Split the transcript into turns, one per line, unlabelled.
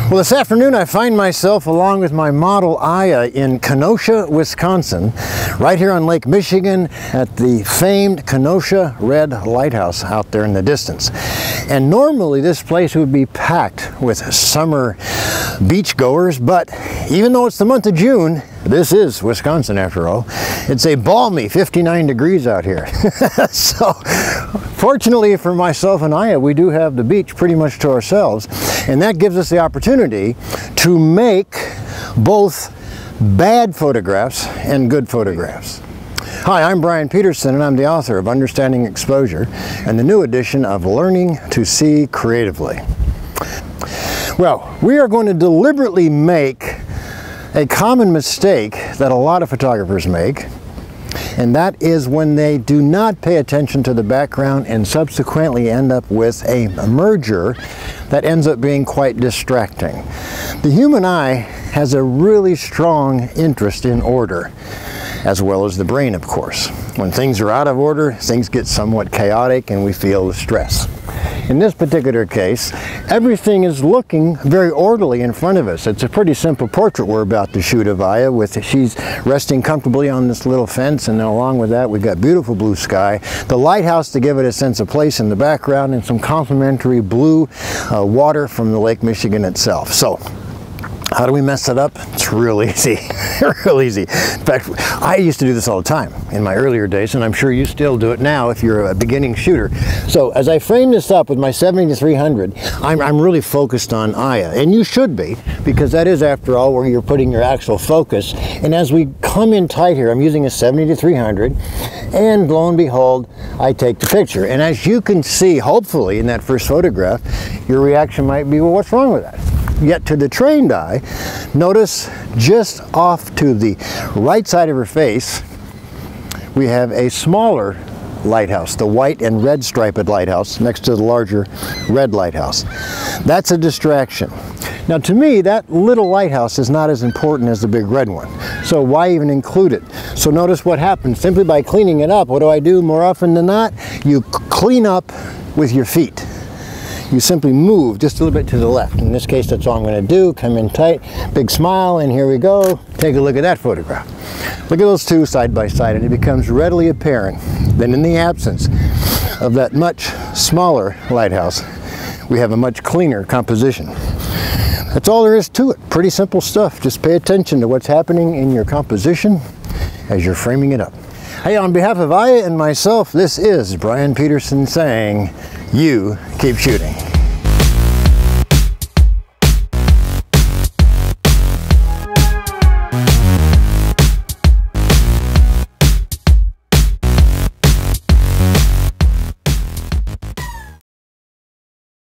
Well, this afternoon I find myself along with my model Aya in Kenosha, Wisconsin, right here on Lake Michigan at the famed Kenosha Red Lighthouse out there in the distance. And normally this place would be packed with summer beachgoers, but even though it's the month of June, this is Wisconsin after all, it's a balmy 59 degrees out here. So fortunately for myself and Aya, we do have the beach pretty much to ourselves, and that gives us the opportunity to make both bad photographs and good photographs. Hi, I'm Brian Peterson, and I'm the author of Understanding Exposure and the new edition of Learning to See Creatively. Well, we are going to deliberately make a common mistake that a lot of photographers make, and that is when they do not pay attention to the background and subsequently end up with a merger that ends up being quite distracting. The human eye has a really strong interest in order, as well as the brain, of course. When things are out of order, things get somewhat chaotic and we feel the stress. In this particular case, everything is looking very orderly in front of us. It's a pretty simple portrait we're about to shoot of Aya. She's resting comfortably on this little fence, and then along with that we've got beautiful blue sky, the lighthouse to give it a sense of place in the background, and some complimentary blue water from the Lake Michigan itself. So how do we mess it up? It's real easy, real easy. In fact, I used to do this all the time in my earlier days, and I'm sure you still do it now if you're a beginning shooter. So as I frame this up with my 70-300, I'm really focused on Aya, and you should be, because that is, after all, where you're putting your actual focus. And as we come in tight here, I'm using a 70-300, and lo and behold, I take the picture. And as you can see, hopefully, in that first photograph, your reaction might be, well, what's wrong with that? Yet to the trained eye, notice just off to the right side of her face, we have a smaller lighthouse, the white and red striped lighthouse next to the larger red lighthouse. That's a distraction. Now to me, that little lighthouse is not as important as the big red one. So why even include it? So notice what happens. Simply by cleaning it up, what do I do more often than not? You clean up with your feet. You simply move just a little bit to the left. In this case, that's all I'm going to do. Come in tight, big smile, and here we go. Take a look at that photograph. Look at those two side by side, and it becomes readily apparent that in the absence of that much smaller lighthouse, we have a much cleaner composition. That's all there is to it. Pretty simple stuff. Just pay attention to what's happening in your composition as you're framing it up. Hey, on behalf of Aya and myself, this is Brian Peterson saying, you keep shooting.